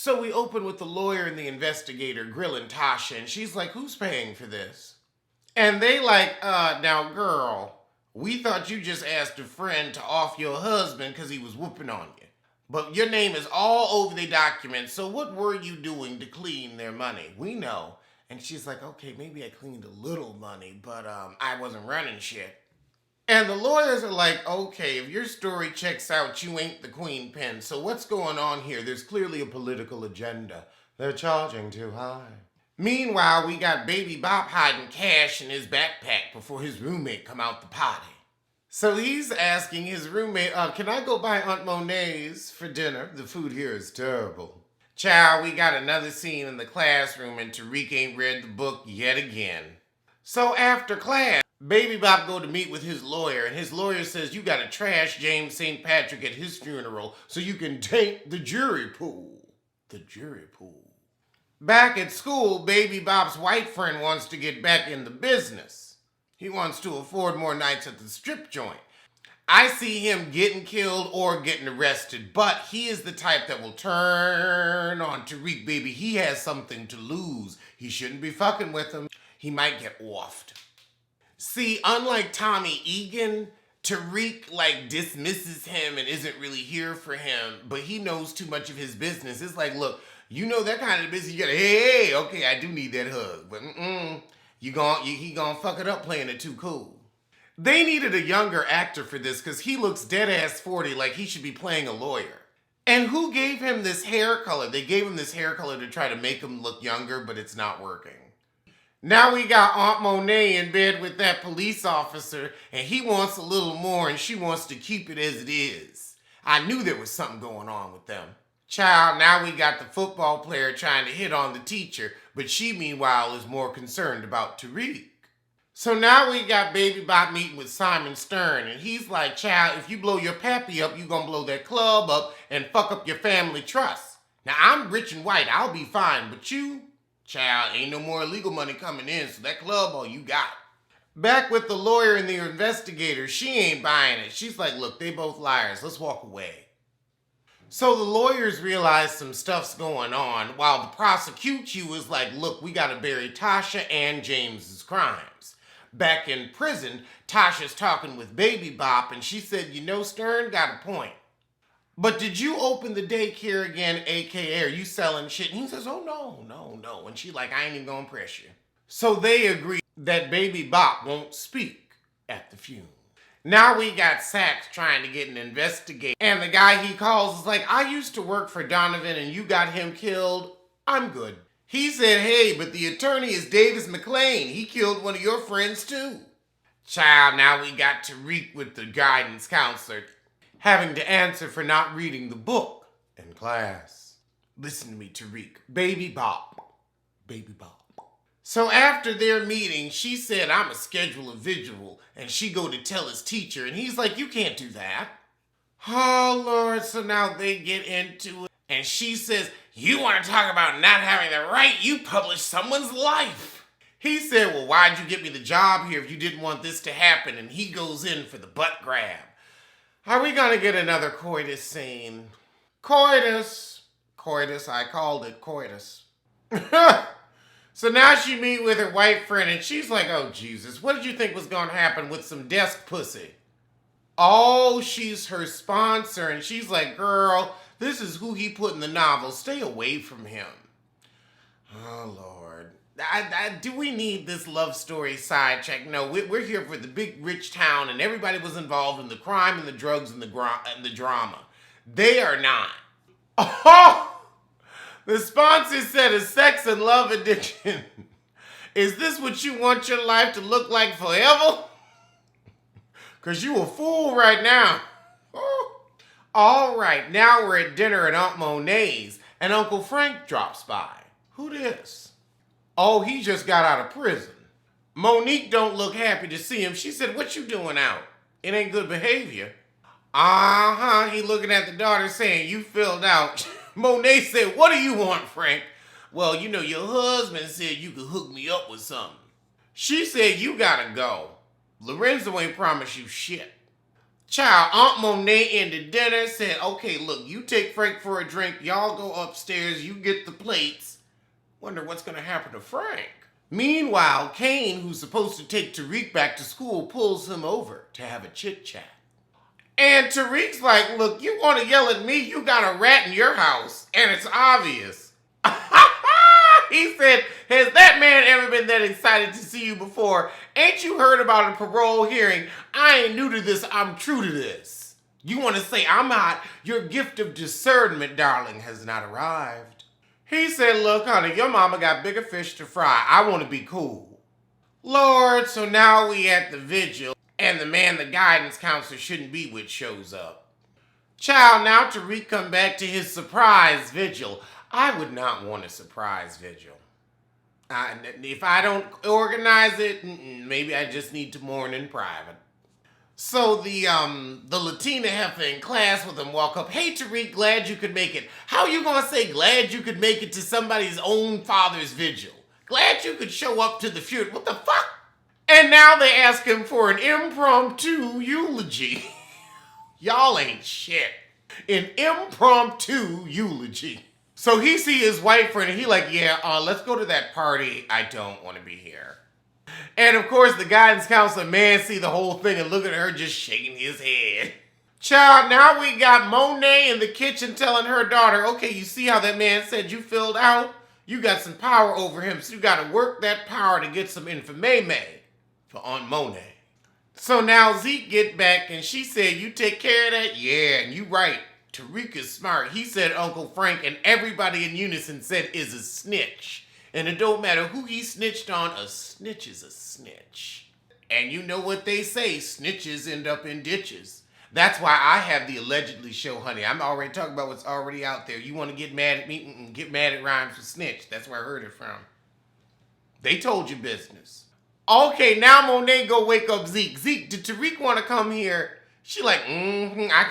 So we open with the lawyer and the investigator grilling Tasha, and she's like, who's paying for this? And they like, now girl, we thought you just asked a friend to off your husband because he was whooping on you. But your name is all over the document, so what were you doing to clean their money? We know. And she's like, okay, maybe I cleaned a little money, but I wasn't running shit. And the lawyers are like, okay, if your story checks out, you ain't the queen pin. So what's going on here? There's clearly a political agenda. They're charging too high. Meanwhile, we got Baby Bop hiding cash in his backpack before his roommate come out the potty. So he's asking his roommate, can I go by Aunt Monet's for dinner? The food here is terrible. Child, we got another scene in the classroom and Tariq ain't read the book yet again. So after class, Baby Bop go to meet with his lawyer, and his lawyer says you gotta trash James St. Patrick at his funeral so you can taint the jury pool. The jury pool. Back at school, Baby Bop's white friend wants to get back in the business. He wants to afford more nights at the strip joint. I see him getting killed or getting arrested, but he is the type that will turn on Tariq, baby. He has something to lose. He shouldn't be fucking with him. He might get offed. See, unlike Tommy Egan, Tariq dismisses him and isn't really here for him, but he knows too much of his business. It's like, look, you know that kind of business. You gotta, hey, okay, I do need that hug, but he gonna fuck it up playing it too cool. They needed a younger actor for this because he looks dead ass 40, like he should be playing a lawyer. And who gave him this hair color? They gave him this hair color to try to make him look younger, but it's not working. Now we got Aunt Monet in bed with that police officer, and he wants a little more, and she wants to keep it as it is. I knew there was something going on with them. Child, now we got the football player trying to hit on the teacher, but she, meanwhile, is more concerned about Tariq. So now we got Baby Bop meeting with Simon Stern, and he's like, child, if you blow your pappy up, you gonna blow that club up and fuck up your family trust. Now, I'm rich and white, I'll be fine, but you, child, ain't no more illegal money coming in, so that club all you got. Back with the lawyer and the investigator, she ain't buying it. She's like, look, they both liars, let's walk away. So the lawyers realize some stuff's going on, while the prosecute you is like, look, we gotta bury Tasha and James's crimes. Back in prison, Tasha's talking with Baby Bop, and she said, you know, Stern got a point. But did you open the daycare again, aka are you selling shit? And he says, oh, no. And she like, I ain't even gonna press you. So they agree that Baby Bop won't speak at the funeral. Now we got Sax trying to get an investigator. And the guy he calls is like, I used to work for Donovan and you got him killed. I'm good. He said, hey, but the attorney is Davis McLean. He killed one of your friends too. Child, now we got Tariq with the guidance counselor having to answer for not reading the book in class. Listen to me, Tariq. Baby Bop. Baby Bop. So after their meeting, she said, I'ma schedule a vigil, and she go to tell his teacher, and he's like, you can't do that. Oh, Lord, so now they get into it, and she says, you want to talk about not having the right? You published someone's life. He said, well, why'd you get me the job here if you didn't want this to happen? And he goes in for the butt grab. Are we gonna get another coitus scene? Coitus. Coitus, I called it coitus. So now she meet with her white friend and she's like, oh Jesus, what did you think was gonna happen with some desk pussy? Oh, she's her sponsor and she's like, girl, this is who he put in the novel. Stay away from him. Oh Lord. Do we need this love story sidetrack? No, we're here for the big rich town and everybody was involved in the crime and the drugs and the drama. They are not. Oh! The sponsor said a sex and love addiction. Is this what you want your life to look like forever? Because you a fool right now. Oh. All right, now we're at dinner at Aunt Monet's and Uncle Frank drops by. Who this? Oh, he just got out of prison. Monique don't look happy to see him. She said, what you doing out? It ain't good behavior. He looking at the daughter saying, you filled out. Monet said, what do you want, Frank? Well, you know, your husband said you could hook me up with something. She said, you gotta go. Lorenzo ain't promised you shit. Child, Aunt Monet ended dinner, said, okay, look, you take Frank for a drink, y'all go upstairs, you get the plates. Wonder what's gonna happen to Frank. Meanwhile, Kane, who's supposed to take Tariq back to school, pulls him over to have a chit-chat. And Tariq's like, look, you want to yell at me? You got a rat in your house, and it's obvious. He said, has that man ever been that excited to see you before? Ain't you heard about a parole hearing? I ain't new to this, I'm true to this. You want to say I'm hot? Your gift of discernment, darling, has not arrived. He said, look, honey, your mama got bigger fish to fry. I want to be cool. Lord, so now we at the vigil, and the man the guidance counselor shouldn't be with shows up. Child, now Tariq come back to his surprise vigil. I would not want a surprise vigil. If I don't organize it, maybe I just need to mourn in private. So the Latina heifer in class with him walk up, hey Tariq, glad you could make it. How you gonna say glad you could make it to somebody's own father's vigil? Glad you could show up to the funeral. What the fuck? And now they ask him for an impromptu eulogy. Y'all ain't shit. An impromptu eulogy. So he see his wife friend and he like, yeah, let's go to that party. I don't want to be here. And of course the guidance counselor man see the whole thing and look at her just shaking his head. Child, now we got Monet in the kitchen telling her daughter, okay, you see how that man said you filled out? You got some power over him, so you got to work that power to get some information for Aunt Monet. So now Zeke get back and she said, you take care of that? Yeah, and you right. Tariq is smart. He said Uncle Frank, and everybody in unison said is a snitch. And it don't matter who he snitched on, a snitch is a snitch. And you know what they say, snitches end up in ditches. That's why I have the allegedly show, honey. I'm already talking about what's already out there. You want to get mad at me? Get mad at Rhymes for snitch. That's where I heard it from. They told you business. Okay, now Monet go wake up Zeke. Zeke, did Tariq want to come here? She like, I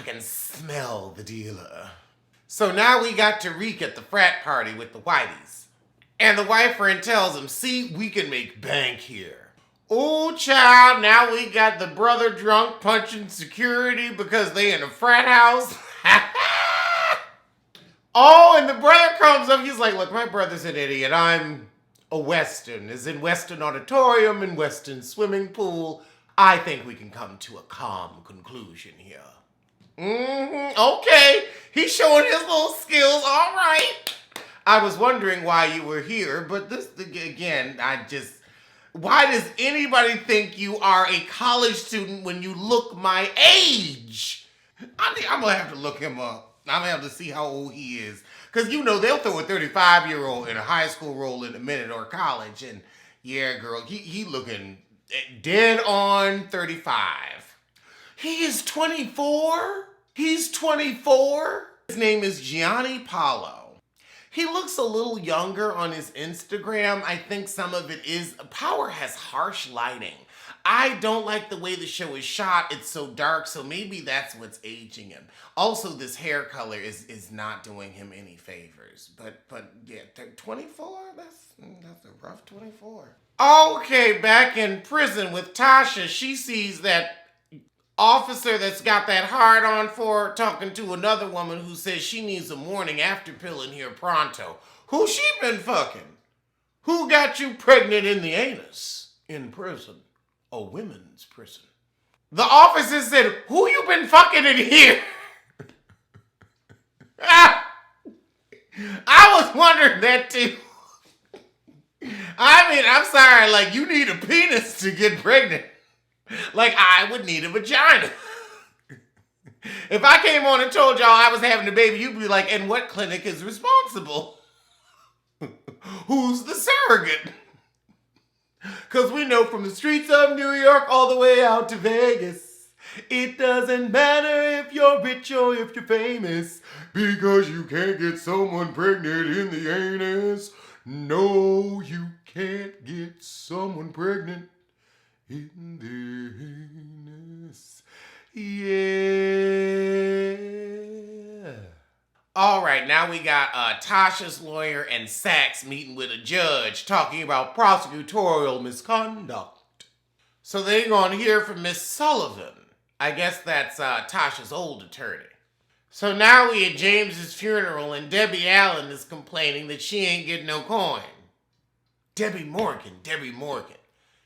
can smell the dealer. So now we got Tariq at the frat party with the whiteys. And the white friend tells him, see, we can make bank here. Oh, child, now we got the brother drunk punching security because they in a frat house. Oh, and the brother comes up, he's like, look, my brother's an idiot. I'm a Western, as in Western auditorium and Western swimming pool. I think we can come to a calm conclusion here. Okay. He's showing his little skills. All right. I was wondering why you were here, but this, again, why does anybody think you are a college student when you look my age? I'm going to have to look him up. I'm going to have to see how old he is. Because, you know, they'll throw a 35-year-old in a high school role in a minute or college. And, yeah, girl, he looking dead on 35. He is 24? He's 24? His name is Gianni Paulo. He looks a little younger on his Instagram. I think some of it is, Power has harsh lighting. I don't like the way the show is shot. It's so dark, so maybe that's what's aging him. Also, this hair color is not doing him any favors. But yeah, 24? That's a rough 24. Okay, back in prison with Tasha, she sees that officer that's got that hard on for her talking to another woman who says she needs a morning after pill in here pronto. Who she been fucking? Who got you pregnant in the anus? In prison. A women's prison. The officer said, who you been fucking in here? I was wondering that too. I mean, I'm sorry, like you need a penis to get pregnant. Like I would need a vagina. If I came on and told y'all I was having a baby, you'd be like, and what clinic is responsible? Who's the surrogate? Because we know from the streets of New York all the way out to Vegas, it doesn't matter if you're rich or if you're famous, because you can't get someone pregnant in the anus. No, you can't get someone pregnant in the anus. Yeah. All right, now we got Tasha's lawyer and Sachs meeting with a judge talking about prosecutorial misconduct. So they're going to hear from Miss Sullivan. I guess that's Tasha's old attorney. So now we at James's funeral and Debbie Allen is complaining that she ain't getting no coin. Debbie Morgan.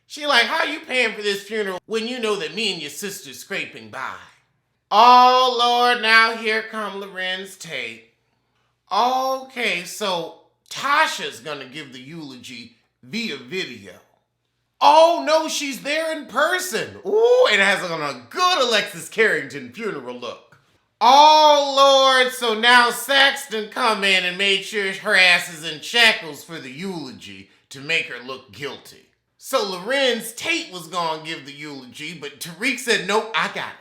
She like, how you paying for this funeral when you know that me and your sister's scraping by? Oh, Lord, now here come Lorenz Tate. Okay, so Tasha's gonna give the eulogy via video. Oh, no, she's there in person. Ooh, it has on a good Alexis Carrington funeral look. Oh, Lord, so now Saxton come in and made sure her ass is in shackles for the eulogy to make her look guilty. So Lorenz Tate was gonna give the eulogy, but Tariq said, nope, I got it.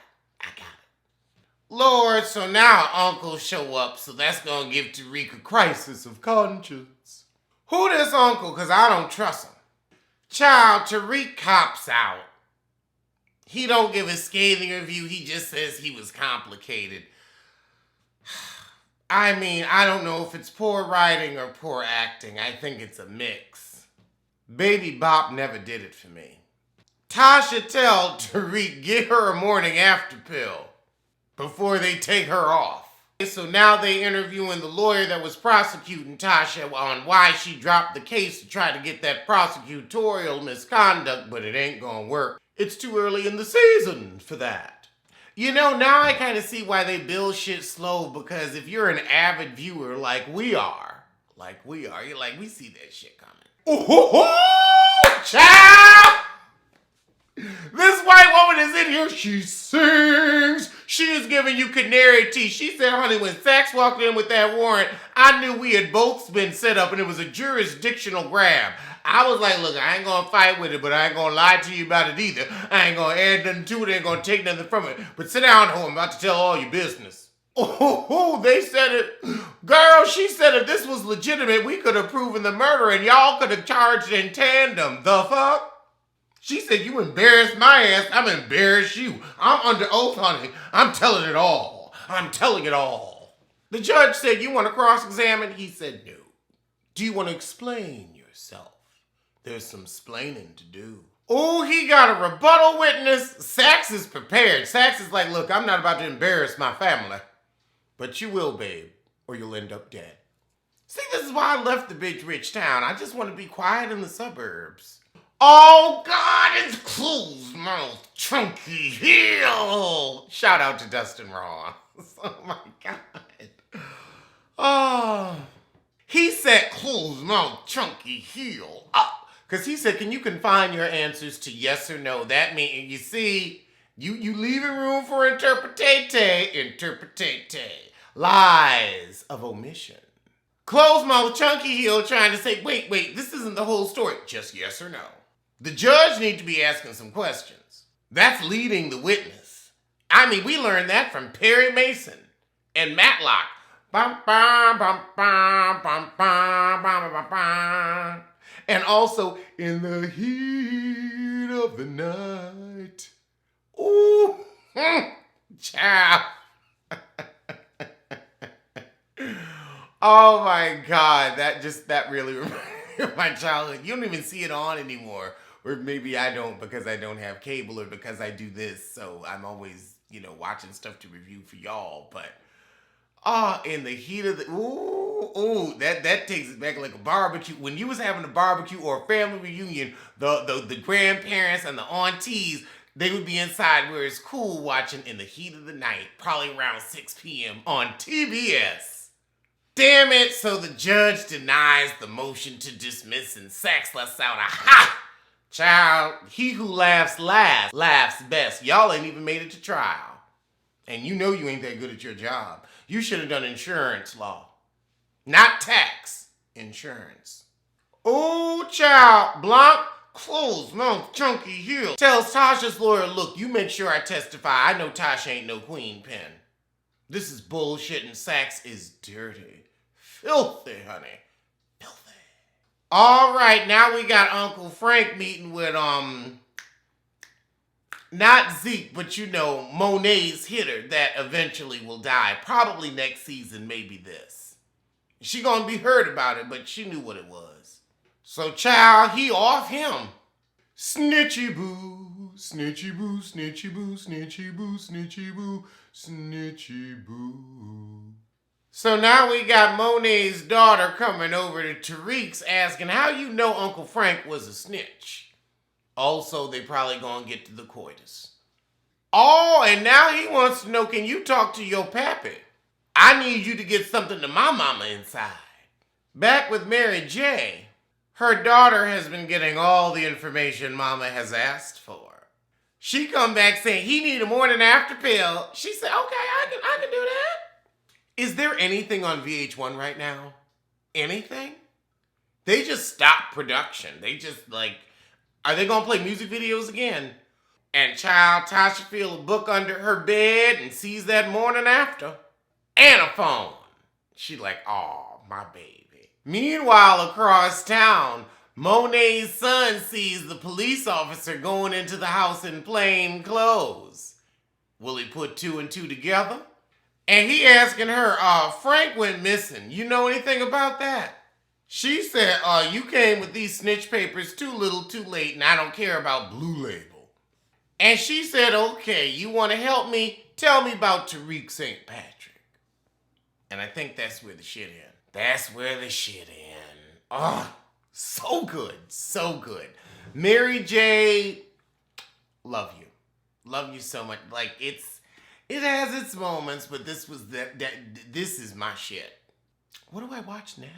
Lord, so now Uncle show up, so that's gonna give Tariq a crisis of conscience. Who this uncle? Because I don't trust him. Child, Tariq cops out. He don't give a scathing review, he just says he was complicated. I mean, I don't know if it's poor writing or poor acting. I think it's a mix. Baby Bop never did it for me. Tasha tell Tariq get her a morning after pill before they take her off. So now they interviewing the lawyer that was prosecuting Tasha on why she dropped the case to try to get that prosecutorial misconduct, but it ain't gonna work. It's too early in the season for that. You know, now I kind of see why they build shit slow, because if you're an avid viewer like we are, you're like, we see that shit coming. Ooh, child! This white woman is in here. She sings. She is giving you canary tea. She said, honey, when Sax walked in with that warrant, I knew we had both been set up and it was a jurisdictional grab. I was like, look, I ain't gonna fight with it, but I ain't gonna lie to you about it either. I ain't gonna add nothing to it, ain't gonna take nothing from it. But sit down, ho, I'm about to tell all your business. Oh, they said it. Girl, she said if this was legitimate, we could have proven the murder and y'all could have charged in tandem. The fuck? She said, you embarrassed my ass, I'm embarrassed you. I'm under oath, honey. I'm telling it all. I'm telling it all. The judge said, you want to cross-examine? He said, no. Do you want to explain yourself? There's some splaining to do. Oh, he got a rebuttal witness. Sax is prepared. Sax is like, look, I'm not about to embarrass my family. But you will, babe, or you'll end up dead. See, this is why I left the big rich town. I just want to be quiet in the suburbs. Oh, God, it's closed mouth, chunky heel. Shout out to Dustin Ross. Oh, my God. Oh. He said closed mouth, chunky heel up. Because he said, can you confine your answers to yes or no? That means, you see, you leaving room for interpretate. Lies of omission. Closed mouth, chunky heel trying to say, wait, this isn't the whole story. Just yes or no. The judge need to be asking some questions. That's leading the witness. I mean, we learned that from Perry Mason and Matlock. Bum, bum, bum, bum, bum, bum, bum, bum, bum. And also, in the heat of the night. Ooh, child. Oh my God, that really reminded me of my childhood. You don't even see it on anymore. Or maybe I don't because I don't have cable or because I do this. So I'm always, watching stuff to review for y'all. But, in the heat of the, that takes it back like a barbecue. When you was having a barbecue or a family reunion, the grandparents and the aunties, they would be inside where it's cool watching in the heat of the night, probably around 6 p.m. on TBS. Damn it, so the judge denies the motion to dismiss and Sax lets out a ha! Child, he who laughs last, laughs best. Y'all ain't even made it to trial. And you know you ain't that good at your job. You should have done insurance law. Not tax, insurance. Ooh, child, Blanc, closed mouth, chunky heel. Tells Tasha's lawyer, look, you make sure I testify. I know Tasha ain't no queen pin. This is bullshit and Sax is dirty. Filthy, honey. Filthy. All right, now we got Uncle Frank meeting with, not Zeke, but Monet's hitter that eventually will die. Probably next season, maybe this. She gonna be heard about it, but she knew what it was. So, child, he off him. Snitchy boo, snitchy boo, snitchy boo, snitchy boo, snitchy boo, snitchy boo. So now we got Monet's daughter coming over to Tariq's asking how you know Uncle Frank was a snitch. Also, they probably gonna get to the coitus. Oh, and now he wants to know, can you talk to your pappy? I need you to get something to my mama inside. Back with Mary J. Her daughter has been getting all the information mama has asked for. She come back saying he need a morning after pill. She said, okay, I can do that. Is there anything on VH1 right now? Anything? They just stopped production. They just are they gonna play music videos again? And child, Tasha feel a book under her bed and sees that morning after. And a phone. She like, oh, my baby. Meanwhile, across town, Monet's son sees the police officer going into the house in plain clothes. Will he put two and two together? And he asking her, Frank went missing. You know anything about that? She said, you came with these snitch papers too little too late, and I don't care about Blue Label. And she said, okay, you want to help me? Tell me about Tariq St. Patrick. And I think that's where the shit ends. That's where the shit ends. Oh, so good. So good. Mary J, love you. Love you so much. It has its moments, but this is my shit. What do I watch next?